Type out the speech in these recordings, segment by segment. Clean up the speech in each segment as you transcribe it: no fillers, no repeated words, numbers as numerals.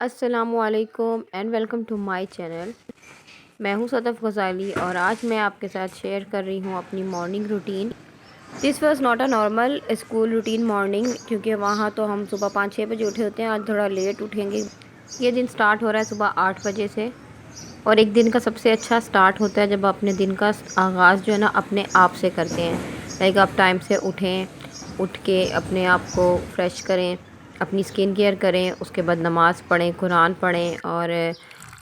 अस्सलामुअलैकुम and welcome to my channel. मैं हूं सदफ़ गज़ाली और आज मैं आपके साथ शेयर कर रही हूं अपनी morning routine. This was not a normal school routine morning, क्योंकि वहां तो हम सुबह 5-6 बजे उठे होते हैं। आज थोड़ा लेट उठेंगे। ये दिन स्टार्ट हो रहा है सुबह 8 बजे से, और एक दिन का सबसे अच्छा स्टार्ट होता है जब अपने दिन का आगाज़ जो है ना अपने आप से करते हैं। लाइक आप टाइम से उठें, उठ के अपने आप को फ्रेश करें, अपनी स्किन केयर करें, उसके बाद नमाज़ पढ़ें, कुरान पढ़ें और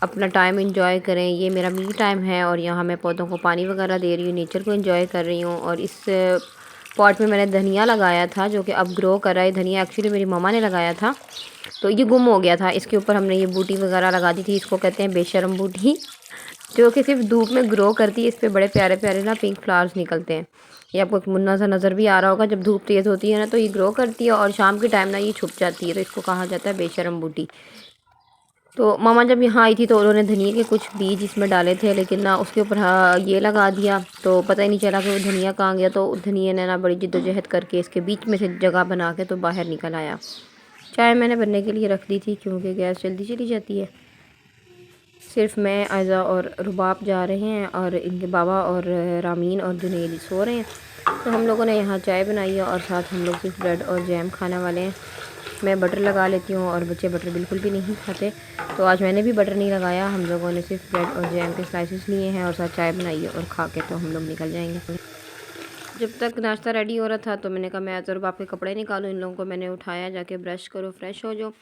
अपना टाइम एंजॉय करें। ये मेरा मी टाइम है और यहाँ मैं पौधों को पानी वगैरह दे रही हूँ, नेचर को एंजॉय कर रही हूँ। और इस पॉट में मैंने धनिया लगाया था जो कि अब ग्रो कर रहा है। धनिया एक्चुअली मेरी मम्मा ने लगाया था, तो ये गुम हो गया था। इसके ऊपर हमने ये बूटी वगैरह लगा दी थी। इसको कहते हैं बेशरम बूटी, जो कि सिर्फ धूप में ग्रो करती है। इस पे बड़े प्यारे प्यारे ना पिंक फ्लावर्स निकलते हैं। ये आपको एक मुन्ना सा नज़र भी आ रहा होगा। जब धूप तेज़ होती है ना तो ये ग्रो करती है और शाम के टाइम ना ये छुप जाती है, तो इसको कहा जाता है बेशरम बूटी। तो मामा जब यहाँ आई थी तो उन्होंने धनिया के कुछ बीज इसमें डाले थे, लेकिन ना उसके ऊपर ये लगा दिया तो पता ही नहीं चला कि वो धनिया कहाँ गया। तो धनिया ने ना बड़ी जिद्दोजहद करके इसके बीच में से जगह बना के तो बाहर निकल आया। चाय मैंने बनने के लिए रख दी थी क्योंकि गैस जल्दी चली जाती है। सिर्फ मैं, आयज़ा और रुबाब जा रहे हैं और इनके बाबा और रामीन और जुनैद सो रहे हैं। तो हम लोगों ने यहाँ चाय बनाई है और साथ हम लोग सिर्फ ब्रेड और जैम खाने वाले हैं। मैं बटर लगा लेती हूँ और बच्चे बटर बिल्कुल भी नहीं खाते, तो आज मैंने भी बटर नहीं लगाया। हम लोगों ने सिर्फ ब्रेड और जैम के स्लाइसेस लिए हैं और साथ चाय बनाई है और खा के तो हम लोग निकल जाएंगे। जब तक नाश्ता रेडी हो रहा था तो मैंने कहा मैं तो रुबाब के कपड़े निकालूँ। इन लोगों को मैंने उठाया, जाके ब्रश करो, फ्रेश हो जाओ।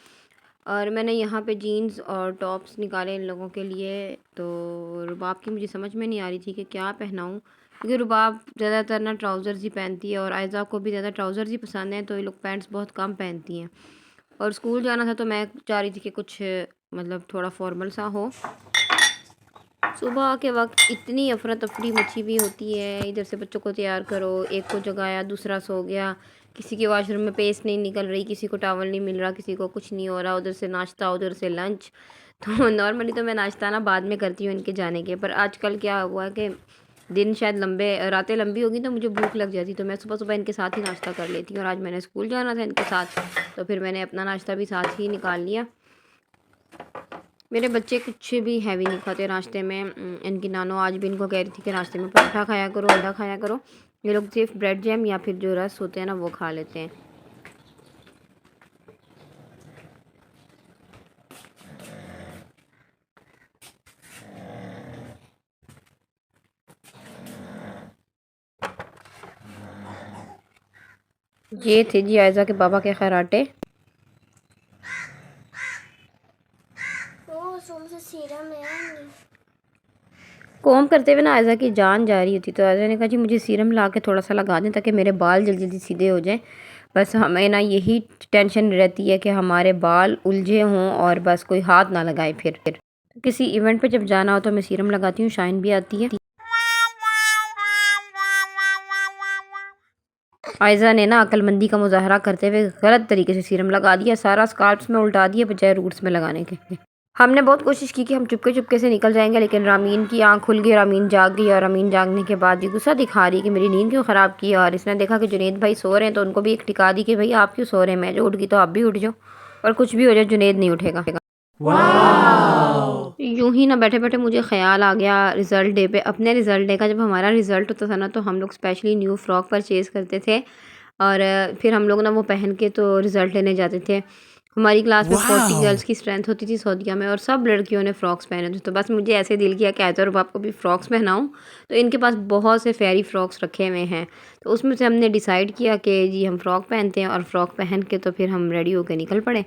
और मैंने यहाँ पे जीन्स और टॉप्स निकाले इन लोगों के लिए। तो रुबाब की मुझे समझ में नहीं आ रही थी कि क्या पहनाऊँ, क्योंकि रुबाब ज़्यादातर ना ट्राउज़र्स ही पहनती है और आयज़ा को भी ज़्यादा ट्राउज़र्स ही पसंद हैं, तो ये लोग पैंट्स बहुत कम पहनती हैं। और स्कूल जाना था तो मैं चाह रही थी कि कुछ मतलब थोड़ा फॉर्मल सा हो। सुबह के वक्त इतनी अफरा तफरी मची हुई होती है, इधर से बच्चों को तैयार करो, एक को जगाया दूसरा सो गया, किसी के वॉशरूम में पेस्ट नहीं निकल रही, किसी को टावल नहीं मिल रहा, किसी को कुछ नहीं हो रहा, उधर से नाश्ता उधर से लंच। तो नॉर्मली तो मैं नाश्ता ना बाद में करती हूँ इनके जाने के, पर आजकल क्या हुआ कि दिन शायद लंबे, रातें लंबी होगी तो मुझे भूख लग जाती, तो मैं सुबह सुबह इनके साथ ही नाश्ता कर लेती हूँ। और आज मैंने स्कूल जाना था इनके साथ, तो फिर मैंने अपना नाश्ता भी साथ ही निकाल लिया। मेरे बच्चे कुछ भी हैवी नहीं खाते नाश्ते में। इनकी नानो आज भी इनको कह रही थी कि नाश्ते में पराठा खाया करो, अंडा खाया करो। ये लोग सिर्फ ब्रेड जैम या फिर जो रस होते हैं ना वो खा लेते हैं। ये थे जी आयज़ा के बाबा के खराटे। कोम करते हुए ना आयज़ा की जान जा रही होती, तो आयज़ा ने कहा जी मुझे सीरम ला के थोड़ा सा लगा दें ताकि मेरे बाल जल्दी जल्दी सीधे हो जाएं। बस हमें ना यही टेंशन रहती है कि हमारे बाल उलझे हों और बस कोई हाथ ना लगाए। फिर किसी इवेंट पे जब जाना हो तो मैं सीरम लगाती हूँ, शाइन भी आती है। आयज़ा ने ना अक्लमंदी का मुजाहरा करते हुए गलत तरीके से सीरम लगा दिया, सारा स्काल्प्स में उल्टा दिया बजाय रूट्स में लगाने के। हमने बहुत कोशिश की कि हम चुपके चुपके से निकल जाएंगे, लेकिन रामीन की आंख खुल गई, रामीन जाग गई। और रामीन जागने के बाद ये गुस्सा दिखा रही कि मेरी नींद क्यों ख़राब की। और इसने देखा कि जुनैद भाई सो रहे हैं तो उनको भी एक टिका दी कि भाई आप क्यों सो रहे हैं, मैं जो उठ गई तो आप भी उठ जाओ, और कुछ भी हो जाए जुनैद नहीं उठेगा। यूं ही ना बैठे बैठे मुझे ख्याल आ गया रिज़ल्ट डे पे, अपने रिज़ल्ट डे का। जब हमारा रिज़ल्ट होता था ना तो हम लोग स्पेशली न्यू फ्रॉक परचेज़ करते थे और फिर हम लोग ना वो पहन के तो रिज़ल्ट लेने जाते थे। हमारी क्लास में 40 गर्ल्स की स्ट्रेंथ होती थी सऊदीया में, और सब लड़कियों ने फ़्रॉक्स पहने थे। तो बस मुझे ऐसे दिल किया कि आयत और बाप को भी फ़्रॉक्स पहनाऊँ। तो इनके पास बहुत से फेयरी फ़्रॉक्स रखे हुए हैं, तो उसमें से हमने डिसाइड किया कि जी हम फ़्रॉक पहनते हैं, और फ़्रॉक पहन के तो फिर हम रेडी होकर निकल पड़े।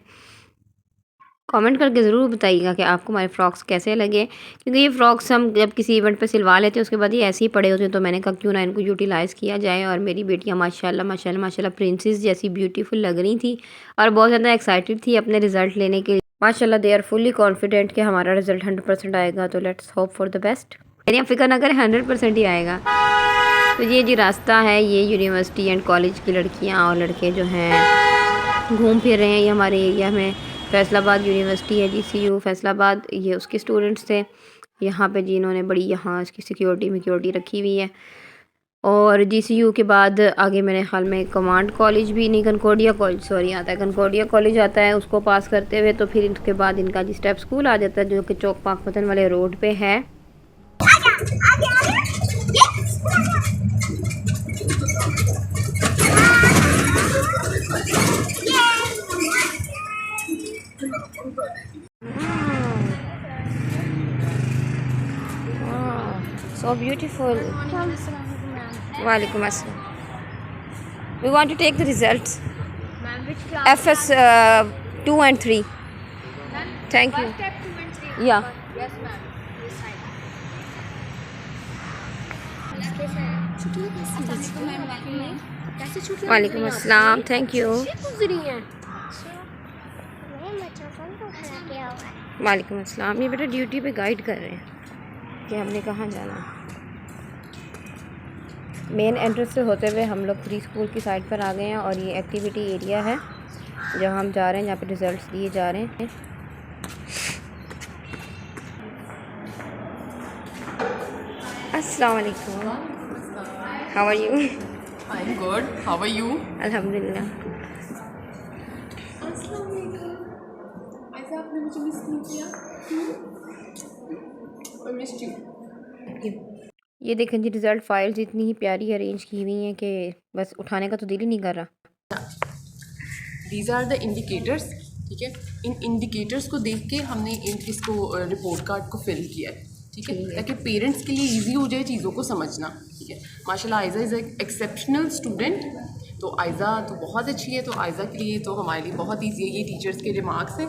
कमेंट करके ज़रूर बताइएगा कि आपको हमारे फ़्रॉक्स कैसे लगे, क्योंकि ये फ़्रॉक्स हम जब किसी इवेंट पे सिलवा लेते हैं उसके बाद ये ऐसे ही पड़े होते हैं, तो मैंने कहा क्यों ना इनको यूटिलाइज़ किया जाए। और मेरी बेटियां माशाल्लाह माशाल्लाह माशाल्लाह प्रिंसेस जैसी ब्यूटीफुल लग रही थी और बहुत ज़्यादा एक्साइटेड थी अपने रिज़ल्ट लेने के लिए। माशाल्लाह दे आर फुली कॉन्फिडेंट कि हमारा रिज़ल्ट 100% आएगा, तो let's hope for the best. मेरी फ़िक्र ना करें, 100% ही आएगा। तो ये जी रास्ता है, ये यूनिवर्सिटी एंड कॉलेज की लड़कियाँ और लड़के जो हैं घूम फिर रहे हैं। ये हमारे एरिया में फैसलाबाद यूनिवर्सिटी है, GCU फैसलाबाद, ये उसके स्टूडेंट्स थे। यहाँ पे जी इन्होंने बड़ी यहाँ इसकी सिक्योरिटी रखी हुई है। और जीसीयू के बाद आगे मेरे ख्याल में कमांड कॉलेज भी नहीं, कंकोडिया कॉलेज सॉरी आता है, कंकोडिया कॉलेज आता है। उसको पास करते हुए तो फिर इसके बाद इनका जी स्टेप स्कूल आ जाता है, जो कि चौक पाकपतन वाले रोड पे है। So beautiful. Walaikum assalam. We want to take the results. Ma'am, which class? FS 2 and 3. Thank you. First step 2 and 3. Yeah. Yes, ma'am. This side. वालेकुम अस्सलाम। Thank you. वालेकुम अस्सलाम। ये बेटा ड्यूटी पे गाइड कर रहे हैं कि हमने कहाँ जाना है। मेन एंट्रेंस से होते हुए हम लोग प्री स्कूल की साइड पर आ गए हैं और ये एक्टिविटी एरिया है जहाँ हम जा रहे हैं, जहाँ पे रिज़ल्ट्स दिए जा रहे हैं। अस्सलाम वालेकुम। How are you? I am good, how are you? अल्हम्दुलिल्लाह। ऐसा आपने मुझे मिस नहीं किया? I missed you. ये देखें जी, रिज़ल्ट फाइल्स इतनी ही प्यारी अरेंज की हुई हैं कि बस उठाने का तो दिल ही नहीं कर रहा। दीज आर द इंडिकेटर्स, ठीक है। इन इंडिकेटर्स को देख के हमने इसको रिपोर्ट कार्ड को फिल किया है, ठीक है, ताकि पेरेंट्स के लिए इजी हो जाए चीज़ों को समझना, ठीक है। माशाल्लाह आयज़ा इज़ एक्सेप्शनल स्टूडेंट, तो आयज़ा तो बहुत अच्छी है, तो आयज़ा के लिए तो हमारे लिए बहुत ईजी है। ये टीचर्स के रिमार्क्स हैं।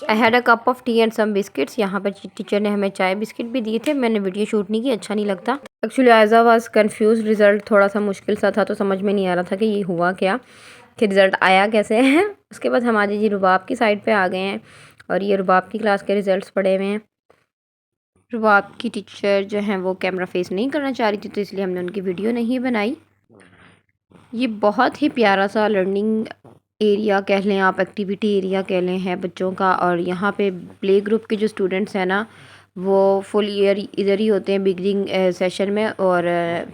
I had a cup of tea and some biscuits. यहाँ पर टीचर ने हमें चाय बिस्किट भी दिए थे। मैंने वीडियो शूट नहीं की, अच्छा नहीं लगता। Actually Aiza was confuse, result थोड़ा सा मुश्किल सा था तो समझ में नहीं आ रहा था कि ये हुआ क्या, कि रिज़ल्ट आया कैसे है। उसके बाद हम आज जी रुबाब की साइड पे आ गए हैं और ये रुबाब की क्लास के रिज़ल्ट्स पड़े हुए हैं। रुबाब की टीचर जो हैं वो कैमरा फेस नहीं करना चाह रही थी, तो इसलिए हमने उनकी वीडियो नहीं बनाई। ये बहुत ही प्यारा सा लर्निंग एरिया कह लें आप, एक्टिविटी एरिया कह लें, है बच्चों का। और यहाँ पे प्ले ग्रुप के जो स्टूडेंट्स हैं ना, वो फुल ईयर इधर ही होते हैं बिगनिंग सेशन में, और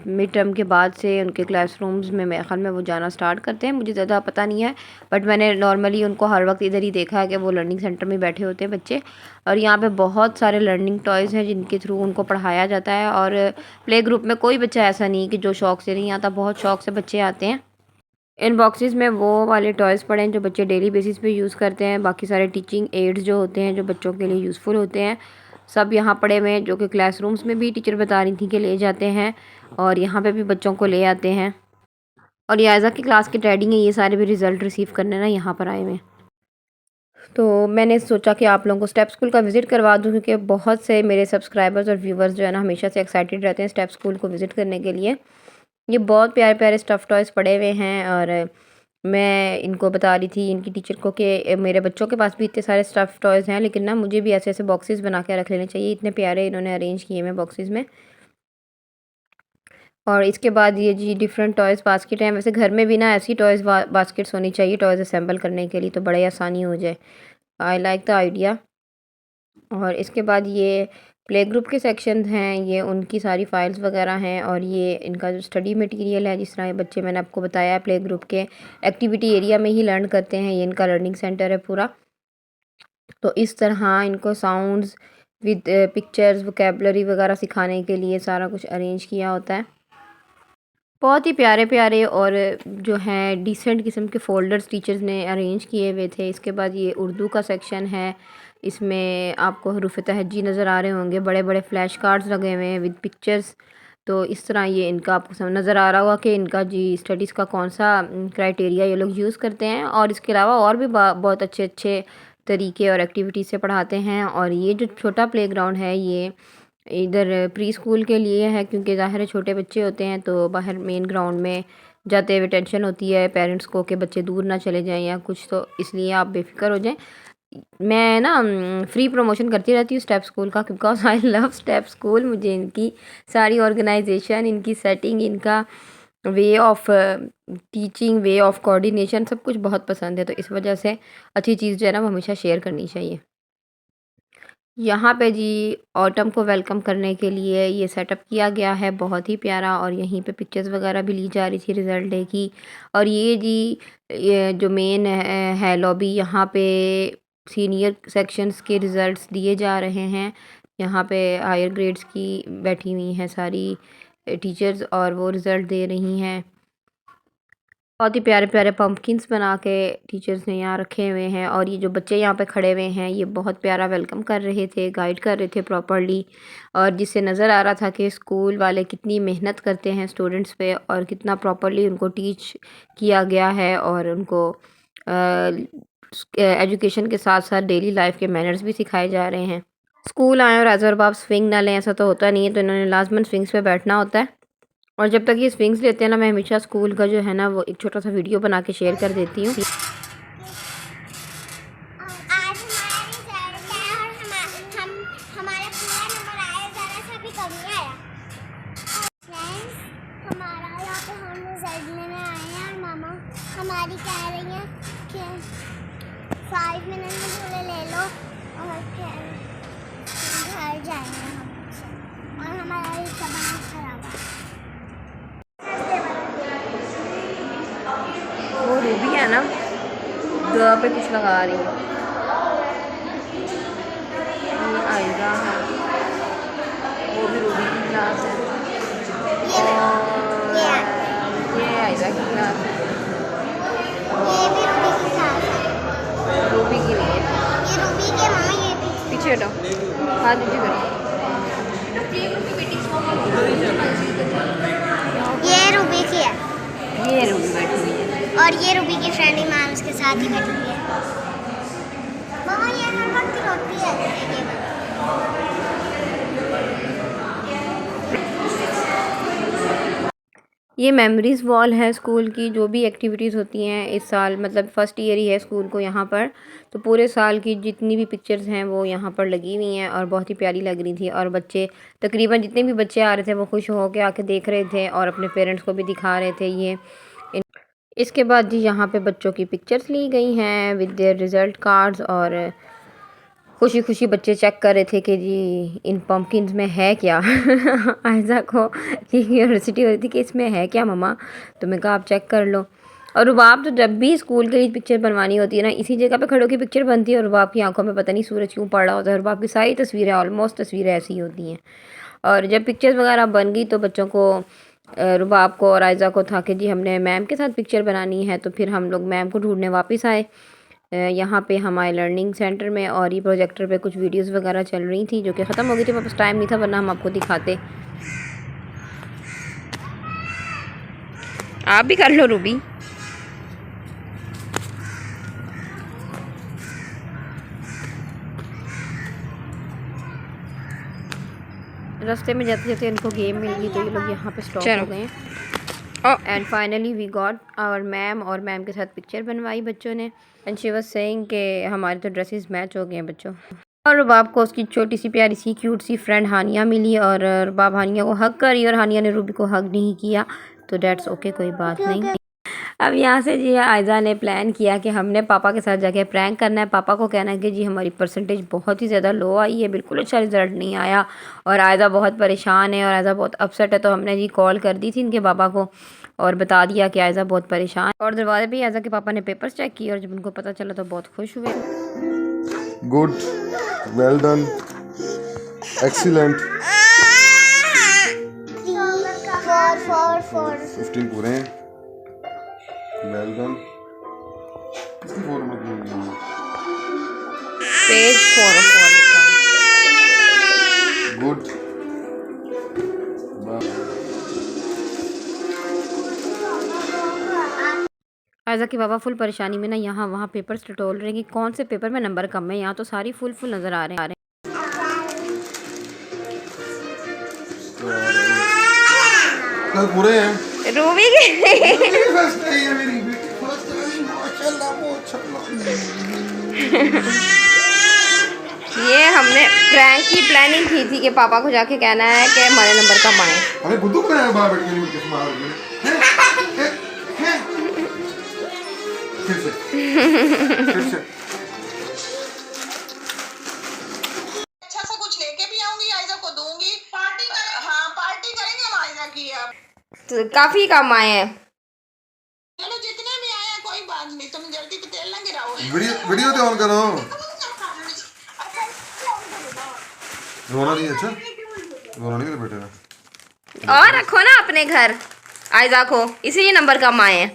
मिड टर्म के बाद से उनके क्लासरूम्स में मेरे ख्याल में वो जाना स्टार्ट करते हैं। मुझे ज़्यादा पता नहीं है, बट मैंने नॉर्मली उनको हर वक्त इधर ही देखा है कि वो लर्निंग सेंटर में बैठे होते हैं बच्चे। और यहाँ पे बहुत सारे लर्निंग टॉयज़ हैं जिनके थ्रू उनको पढ़ाया जाता है। और प्ले ग्रुप में कोई बच्चा ऐसा नहीं कि जो शौक़ से नहीं आता, बहुत शौक़ से बच्चे आते हैं। इन बॉक्सेस में वो वाले टॉयज़ पड़े हैं जो बच्चे डेली बेसिस पे यूज़ करते हैं। बाकी सारे टीचिंग एड्स जो होते हैं, जो बच्चों के लिए यूज़फुल होते हैं, सब यहाँ पड़े हुए हैं, जो कि क्लासरूम्स में भी टीचर बता रही थी कि ले जाते हैं, और यहाँ पे भी बच्चों को ले आते हैं। और ये आयज़ा की क्लास के डैडी हैं, ये सारे भी रिज़ल्ट रिसीव करने ना यहाँ पर आए हुए हैं। तो मैंने सोचा कि आप लोगों को स्टेप स्कूल का विज़िट करवा दूँ, क्योंकि बहुत से मेरे सब्सक्राइबर्स और व्यूवर्स जो है ना हमेशा से एक्साइटेड रहते हैं स्टेप स्कूल को विज़िट करने के लिए। ये बहुत प्यारे प्यारे स्टफ़ टॉयज़ पड़े हुए हैं, और मैं इनको बता रही थी इनकी टीचर को कि मेरे बच्चों के पास भी इतने सारे स्टफ़ टॉयज़ हैं, लेकिन ना मुझे भी ऐसे ऐसे बॉक्सेस बना के रख लेने चाहिए। इतने प्यारे इन्होंने अरेंज किए हैं बॉक्सेस में। और इसके बाद ये जी डिफरेंट टॉयज़ बास्केट हैं। वैसे घर में भी ना ऐसी टॉयज़ बास्केट्स होनी चाहिए टॉयज़ असेंबल करने के लिए, तो बड़े आसानी हो जाए। I like the idea. और इसके बाद ये प्ले ग्रुप के सेक्शंस हैं, ये उनकी सारी फ़ाइल्स वगैरह हैं, और ये इनका जो स्टडी मटेरियल है, जिस तरह ये बच्चे मैंने आपको बताया प्ले ग्रुप के एक्टिविटी एरिया में ही लर्न करते हैं। ये इनका लर्निंग सेंटर है पूरा। तो इस तरह इनको साउंड्स विद पिक्चर्स, वोकेबलरी वगैरह सिखाने के लिए सारा कुछ अरेंज किया होता है। बहुत ही प्यारे प्यारे और जो हैं डिसेंट किस्म के फ़ोल्डर्स टीचर्स ने अरेंज किए हुए थे। इसके बाद ये उर्दू का सेक्शन है, इसमें आपको हरूफ तहज्जी नज़र आ रहे होंगे, बड़े बड़े फ्लैश कार्ड्स लगे हुए हैं विद पिक्चर्स। तो इस तरह ये इनका आपको समझ नज़र आ रहा होगा कि इनका जी स्टडीज़ का कौन सा क्राइटेरिया ये लोग यूज़ करते हैं। और इसके अलावा और भी बहुत अच्छे अच्छे तरीके और एक्टिविटीज़ से पढ़ाते हैं। और ये जो छोटा प्लेग्राउंड है, ये इधर प्री स्कूल के लिए है, क्योंकि ज़ाहिर है छोटे बच्चे होते हैं, तो बाहर मेन ग्राउंड में जाते हुए टेंशन होती है पेरेंट्स को कि बच्चे दूर ना चले जाएं या कुछ, तो इसलिए आप बेफिक्र हो जाएं। मैं ना फ्री प्रमोशन करती रहती हूँ स्टेप स्कूल का, because I love step school. मुझे इनकी सारी ऑर्गेनाइजेशन, इनकी सेटिंग, इनका way of teaching, way of coordination सब कुछ बहुत पसंद है। तो इस वजह से अच्छी चीज़ जो है ना वो हमेशा शेयर करनी चाहिए। यहाँ पे जी ऑटम को वेलकम करने के लिए ये सेटअप किया गया है, बहुत ही प्यारा। और यहीं पे पिक्चर्स वगैरह भी ली जा रही थी रिज़ल्ट डे की। और ये जी ये जो मेन है लॉबी, यहाँ पे सीनियर सेक्शंस के रिज़ल्ट्स दिए जा रहे हैं। यहाँ पे हायर ग्रेड्स की बैठी हुई हैं सारी टीचर्स और वो रिज़ल्ट दे रही हैं। बहुत ही प्यारे प्यारे पम्पकिन्स बना के टीचर्स ने यहाँ रखे हुए हैं। और ये जो बच्चे यहाँ पे खड़े हुए हैं ये बहुत प्यारा वेलकम कर रहे थे, गाइड कर रहे थे प्रॉपर्ली। और जिससे नज़र आ रहा था कि स्कूल वाले कितनी मेहनत करते हैं स्टूडेंट्स पे और कितना प्रॉपर्ली उनको टीच किया गया है और उनको एजुकेशन के साथ साथ डेली लाइफ के मैनर्स भी सिखाए जा रहे हैं। स्कूल आए और एज़ बाप स्विंग ना लें ऐसा तो होता नहीं है, तो इन्होंने लाजमन स्विंग्स पे बैठना होता है। और जब तक ये स्विंग्स लेते हैं ना, मैं हमेशा स्कूल का जो है ना वो एक छोटा सा वीडियो बना के शेयर कर देती हूँ। आज हमारा रिजल्ट है और हमारे पूरा नंबर आया, ज़रा सा भी कम नहीं आया। फ्रेंड्स, हमारा यहाँ पे हम रिजल्ट लेने आए हैं और मामा हमारी कह रही हैं कि 5 मिनट में थोड़े ले लो और फिर घर जाएंगे हम। और हमारा रिश्ता बहुत खराब है। वो रूबी है ना ग पे कुछ लगा रही है। ये आयजा है, वो भी रूबी की क्लास है। और ये आयजा की क्लास है। ये भी रूबी की क्लास है। रूबी की नहीं है, ये रूबी के मामा ये भी। पीछे हटो, हाथ नीचे करो। ये रूबी की है ये रूबी बैठी हुई है और ये रूबी की फ्रेंड ईमान उसके साथ ही बैठी हुई है। मामा ये हर वक्त रोती है। ये मेमोरीज़ वॉल है स्कूल की। जो भी एक्टिविटीज़ होती हैं इस साल, मतलब फ़र्स्ट ईयर ही है स्कूल को यहाँ पर, तो पूरे साल की जितनी भी पिक्चर्स हैं वो यहाँ पर लगी हुई हैं और बहुत ही प्यारी लग रही थी। और बच्चे तकरीबन जितने भी बच्चे आ रहे थे वो खुश हो के आके देख रहे थे और अपने पेरेंट्स को भी दिखा रहे थे ये। इसके बाद जी यहाँ पे बच्चों की पिक्चर्स ली गई हैं विद देयर रिज़ल्ट कार्ड्स। और खुशी खुशी बच्चे चेक कर रहे थे कि जी इन पम्पकिन्स में है क्या। आयजा को ये क्यूरियोसिटी हो रही थी कि इसमें है क्या मम्मा, तो मैं कहा आप चेक कर लो। और रुबाब तो जब भी स्कूल के लिए पिक्चर बनवानी होती है ना, इसी जगह पे खड़ों की पिक्चर बनती है और रुबाब की आंखों में पता नहीं सूरज क्यों पड़ रहा होता है। रुबाब की सारी तस्वीरें, ऑलमोस्ट तस्वीरें ऐसी होती हैं। और जब पिक्चर्स वगैरह बन गई तो बच्चों को, रुबाब को और आयजा को था कि जी हमने मैम के साथ पिक्चर बनानी है, तो फिर हम लोग मैम को ढूंढने वापस आए यहाँ पे हमारे लर्निंग सेंटर में। और ये प्रोजेक्टर पे कुछ वीडियोस वगैरह चल रही थी जो कि ख़त्म हो गई थी, वापस टाइम नहीं था वरना हम आपको दिखाते। आप भी कर लो रूबी। रास्ते में जाते जाते इनको गेम मिल गई तो ये लोग यहाँ पे स्टॉप हो गए। And finally we got our ma'am, और मैम के साथ पिक्चर बनवाई बच्चों ने। एंड शी वाज सेइंग कि हमारे तो ड्रेसेस मैच हो गए हैं बच्चों। और रुबाब को उसकी छोटी सी प्यारी सी क्यूट सी फ्रेंड हानिया मिली और रुबाब हानिया को हग करी और हानिया ने रूबी को हग नहीं किया, तो डेट्स ओके, कोई बात नहीं। अब यहाँ से जी आयजा ने प्लान किया कि हमने पापा के साथ जाके प्रैंक करना है। पापा को कहना है कि जी हमारी परसेंटेज बहुत ही ज़्यादा लो आई है, बिल्कुल अच्छा रिज़ल्ट नहीं आया और आयजा बहुत परेशान है और आयजा बहुत अपसेट है। तो हमने जी कॉल कर दी थी इनके पापा को और बता दिया कि आयजा बहुत परेशान। और दरवाजे पे आयजा के पापा ने पेपर्स चेक किए और जब उनको पता चला तो बहुत खुश हुए। Good, well done, excellent. 15 पूरे हैं, वेल डन। इसकी 4 नंबर क्यों नहीं है? पेज 4 लिखा। गुड। आयजा के बाबा फुल परेशानी में ना यहाँ वहाँ पेपर्स टटोल रहे हैं कि कौन से पेपर में नंबर कम है। यहाँ तो सारी फुल नज़र आ रहे हैं। कल पूरे हैं। रूबी के फर्स्ट है ये मेरी बेटी, फर्स्ट है, माशाल्लाह माशाल्लाह। ये हमने प्रैंक की प्लानिंग की थी कि पापा को जाके कहना है कि हमारे नंबर कम आए। हमें गुड्डू बनाया बाहर बैठ के नहीं किस मार रही है। फिर से काफी काम आए हैं। चलो जितने भी आया कोई बात नहीं, तुम जल्दी पे तेल ना गिराओ। वीडियो तो ऑन करो। रोना नहीं, अच्छा रोना नहीं बेटे ने। और रखो ना अपने घर आयजा को, इसीलिए नंबर कम आए हैं।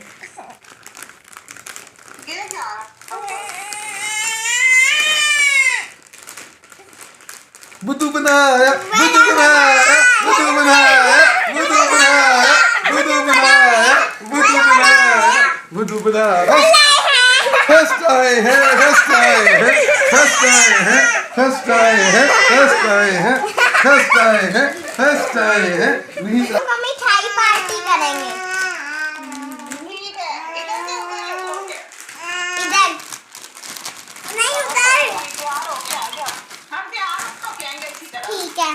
बुद्धू बनाया, बुद्धू बनाया, बुद्धू बनाया, बुद्धू बनाया, बुद्धू बनाया, बुद्धू बनाया, बुद्धू बनाया। फर्स्ट आए हैं, फर्स्ट आए हैं, फर्स्ट आए हैं, फर्स्ट आए हैं, फर्स्ट आए हैं, फर्स्ट आए हैं, फर्स्ट आए हैं। तो मिठाई पार्टी करेंगे। ठीक है, इधर से उधर हो गया। इधर नहीं, उधर। तैयार हो गया, आ जाओ। हम तैयार हो के आएंगे इसी तरह। ठीक है।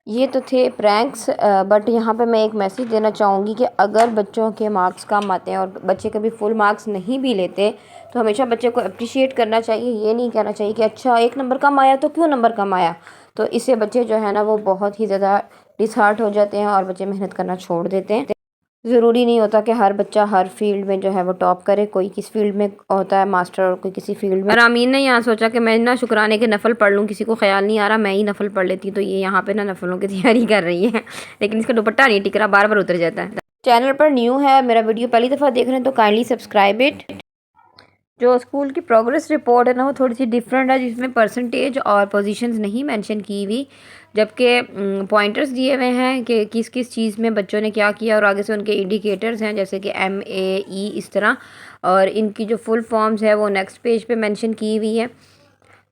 ये तो थे प्रैंक्स, बट यहाँ पे मैं एक मैसेज देना चाहूँगी कि अगर बच्चों के मार्क्स कम आते हैं और बच्चे कभी फुल मार्क्स नहीं भी लेते तो हमेशा बच्चे को अप्रिशिएट करना चाहिए। ये नहीं कहना चाहिए कि अच्छा 1 नंबर कम आया तो क्यों नंबर कम आया। तो इससे बच्चे जो है ना वो बहुत ही ज़्यादा डिसहार्ट हो जाते हैं और बच्चे मेहनत करना छोड़ देते हैं। ज़रूरी नहीं होता कि हर बच्चा हर फील्ड में जो है वो टॉप करे। कोई किस फील्ड में होता है मास्टर और कोई किसी फील्ड में। और आमीन ने यहाँ सोचा कि मैं ना शुक्राने के नफल पढ़ लूँ, किसी को ख्याल नहीं आ रहा मैं ही नफल पढ़ लेती। तो ये यहाँ पे ना नफलों की तैयारी कर रही है, लेकिन इसका दुपट्टा नहीं टिक रहा, बार बार उतर जाता है। चैनल पर न्यू है, मेरा वीडियो पहली दफ़ा देख रहे हैं तो काइंडली सब्सक्राइब इट। जो स्कूल की प्रोग्रेस रिपोर्ट है ना वो थोड़ी सी डिफरेंट है, जिसमें परसेंटेज और पोजीशंस नहीं मेंशन की हुई, जबकि पॉइंटर्स दिए हुए हैं कि किस किस चीज़ में बच्चों ने क्या किया और आगे से उनके इंडिकेटर्स हैं जैसे कि MAE इस तरह, और इनकी जो फुल फॉर्म्स है वो नेक्स्ट पेज पे मेंशन की हुई है।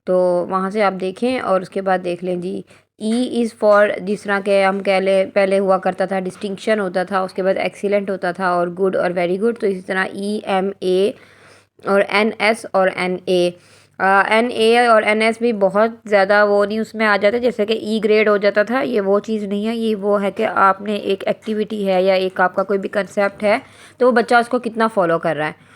तो वहाँ से आप देखें और उसके बाद देख लें जी। E इज़ फॉर, जिस तरह के हम कह लें पहले हुआ करता था डिस्टिंक्शन होता था, उसके बाद एक्सीलेंट होता था और गुड और वेरी गुड। तो इसी तरह EMA और NS और NA। NA और NS भी बहुत ज़्यादा वो नहीं उसमें आ जाता जैसे कि E ग्रेड हो जाता था। ये वो चीज़ नहीं है, ये वो है कि आपने एक एक्टिविटी है या एक आपका कोई भी कंसेप्ट है तो वो बच्चा उसको कितना फॉलो कर रहा है।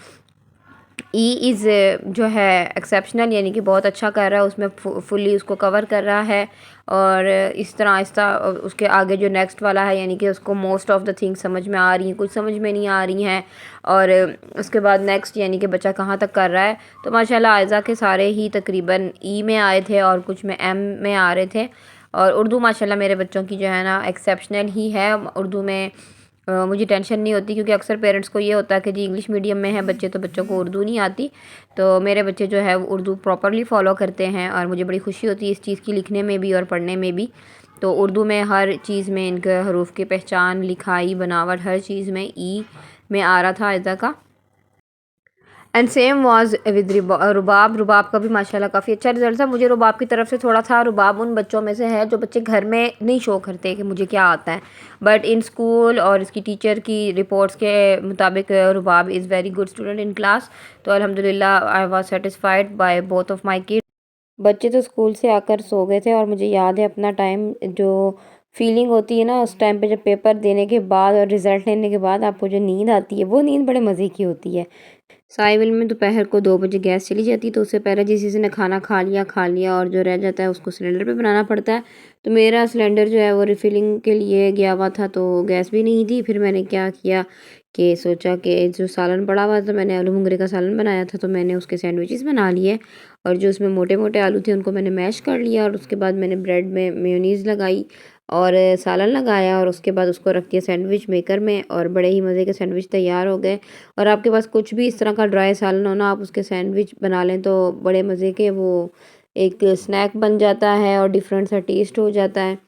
E इज़ जो है एक्सेप्शनल, यानी कि बहुत अच्छा कर रहा है, उसमें फुली उसको कवर कर रहा है। और इस तरह आहिस्ता उसके आगे जो नेक्स्ट वाला है यानी कि उसको मोस्ट ऑफ द थिंग्स समझ में आ रही हैं, कुछ समझ में नहीं आ रही हैं। और उसके बाद नेक्स्ट यानी कि बच्चा कहाँ तक कर रहा है। तो माशाल्लाह आयज़ा के सारे ही तकरीबन E में आए थे और कुछ में M में आ रहे थे। और उर्दू माशाल्लाह मेरे बच्चों की जो है ना एक्सेप्शनल ही है। उर्दू में मुझे टेंशन नहीं होती, क्योंकि अक्सर पेरेंट्स को ये होता है कि जी इंग्लिश मीडियम में है बच्चे तो बच्चों को उर्दू नहीं आती। तो मेरे बच्चे जो है वो उर्दू प्रॉपरली फ़ॉलो करते हैं और मुझे बड़ी खुशी होती है इस चीज़ की, लिखने में भी और पढ़ने में भी। तो उर्दू में हर चीज़ में इनके हरूफ की पहचान, लिखाई, बनावट, हर चीज़ में E में आ रहा था आयज़ा का। एंड सेम वाज विद रुबाब का भी माशाल्लाह काफ़ी अच्छा रिजल्ट था। मुझे रुबाब की तरफ से थोड़ा था, रुबाब उन बच्चों में से है जो बच्चे घर में नहीं शो करते कि मुझे क्या आता है, बट इन स्कूल और इसकी टीचर की रिपोर्ट्स के मुताबिक Rubab is very good student in class. तो अल्हम्दुलिल्लाह I was satisfied by both of my kids. बच्चे तो स्कूल से आकर सो गए थे और मुझे याद है अपना टाइम, जो फीलिंग होती है ना उस टाइम पे जब पेपर देने के बाद और रिज़ल्ट लेने के बाद आपको जो नींद आती है वो नींद बड़े मज़े की होती है। साइविल में दोपहर को 2 बजे गैस चली जाती तो उससे पहले जिस किसी ने खाना खा लिया और जो रह जाता है उसको सिलेंडर पे बनाना पड़ता है। तो मेरा सिलेंडर जो है वो रिफ़िलिंग के लिए गया हुआ था तो गैस भी नहीं थी। फिर मैंने क्या किया कि सोचा कि जो सालन पड़ा हुआ था, मैंने आलू मुंगरे का सालन बनाया था, तो मैंने उसके सैंडविचेस बना लिए और जो उसमें मोटे मोटे आलू थे उनको मैंने मैश कर लिया और उसके बाद मैंने ब्रेड में मेयोनीज़ लगाई और सालन लगाया और उसके बाद उसको रख दिया सैंडविच मेकर में और बड़े ही मज़े के सैंडविच तैयार हो गए। और आपके पास कुछ भी इस तरह का ड्राई सालन हो ना, आप उसके सैंडविच बना लें तो बड़े मज़े के वो एक स्नैक बन जाता है और डिफरेंट सा टेस्ट हो जाता है,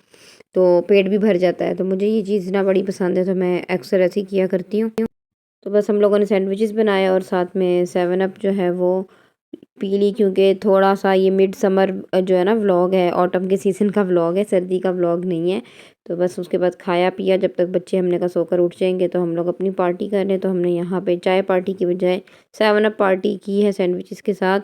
तो पेट भी भर जाता है। तो मुझे ये चीज़ ना बड़ी पसंद है तो मैं अक्सर ऐसे ही किया करती हूँ। तो बस हम लोगों ने सैंडविचेस बनाए और साथ में 7 अप जो है वो पी ली, क्योंकि थोड़ा सा ये मिड समर जो है ना व्लॉग है, ऑटम के सीज़न का व्लॉग है, सर्दी का व्लॉग नहीं है। तो बस उसके बाद खाया पिया, जब तक बच्चे हमने कहा सोकर उठ जाएंगे तो हम लोग अपनी पार्टी कर रहे हैं। तो हमने यहाँ पे चाय पार्टी की बजाय 7 अप पार्टी की है सैंडविचेस के साथ।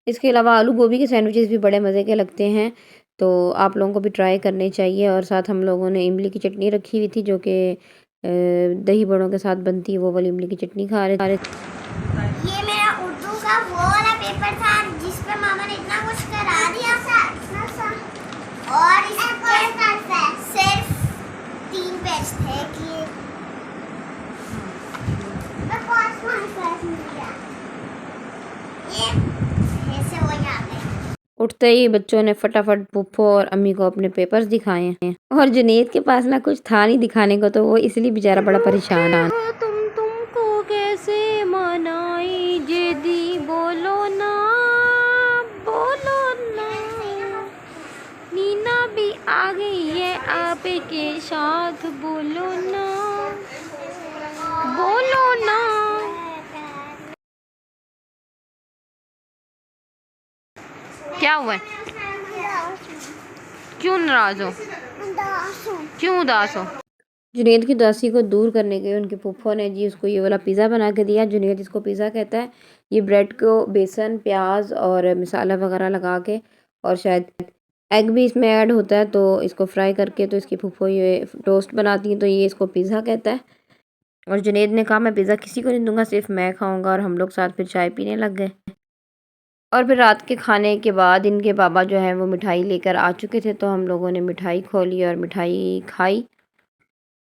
इसके अलावा आलू गोभी के सैंडविचेस भी बड़े मज़े के लगते हैं, तो आप लोगों को भी ट्राई करने चाहिए। और साथ हम लोगों ने इमली की चटनी रखी हुई थी जो कि दही बड़ों के साथ बनती है, वो वाली इमली की चटनी खा रहे थे। ये मेरा उर्दू का वो वाला पेपर था जिस पे मामा ने इतना कुछ करा दिया था और इसके सिर्फ 3 पेज थे कि मैं पास मिल गया। ये ऐसे हो जाते हैं। उठते ही बच्चों ने फटाफट पुप्पो और अम्मी को अपने पेपर्स दिखाए हैं और जुनेद के पास ना कुछ था नहीं दिखाने को, तो वो इसलिए बेचारा बड़ा परेशान है। तुमको कैसे मनाई जेदी बोलो ना नीना भी आ गई है आपके साथ बोलो ना। क्या हुआ है? क्यों नाराज हो? क्यों उदास हो? जुनेद की उदासी को दूर करने के लिए उनके फूफो ने जी उसको ये वाला पिज़्ज़ा बना के दिया। जुनेद इसको पिज़्ज़ा कहता है। ये ब्रेड को बेसन, प्याज और मसाला वगैरह लगा के और शायद एग भी इसमें ऐड होता है, तो इसको फ्राई करके तो इसकी फूफो ये टोस्ट बनाती हैं, तो ये इसको पिज़्ज़ा कहता है। और जुनेद ने कहा मैं पिज़्ज़ा किसी को नहीं दूंगा, सिर्फ मैं खाऊंगा। और हम लोग साथ फिर चाय पीने लग गए। और फिर रात के खाने के बाद इनके बाबा जो है वो मिठाई लेकर आ चुके थे, तो हम लोगों ने मिठाई खोली और मिठाई खाई।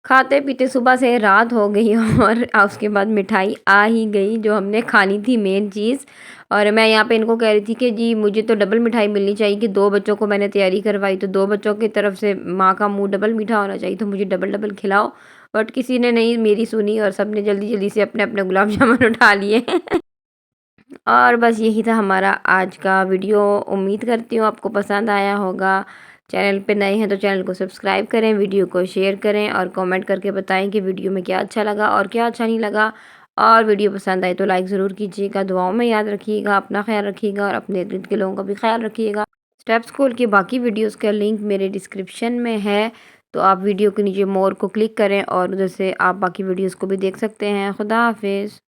खाते पीते सुबह से रात हो गई और उसके बाद मिठाई आ ही गई जो हमने खानी थी, मेन चीज़। और मैं यहाँ पे इनको कह रही थी कि जी मुझे तो डबल मिठाई मिलनी चाहिए, कि 2 बच्चों को मैंने तैयारी करवाई, तो 2 बच्चों की तरफ से माँ का मुंह डबल मीठा होना चाहिए, तो मुझे डबल डबल खिलाओ। बट किसी ने नहीं मेरी सुनी और सब ने जल्दी जल्दी से अपने अपने गुलाब जामुन उठा लिए। और बस यही था हमारा आज का वीडियो। उम्मीद करती हूँ आपको पसंद आया होगा। चैनल पे नए हैं तो चैनल को सब्सक्राइब करें, वीडियो को शेयर करें और कमेंट करके बताएं कि वीडियो में क्या अच्छा लगा और क्या अच्छा नहीं लगा। और वीडियो पसंद आए तो लाइक ज़रूर कीजिएगा। दुआओं में याद रखिएगा, अपना ख्याल रखिएगा और अपने इर्द गिर्द के लोगों का भी ख्याल रखिएगा। स्टेप स्कूल की बाकी वीडियोज़ का लिंक मेरे डिस्क्रिप्शन में है, तो आप वीडियो के नीचे मोर को क्लिक करें और उधर से आप बाकी वीडियोज़ को भी देख सकते हैं। खुदा हाफिज़।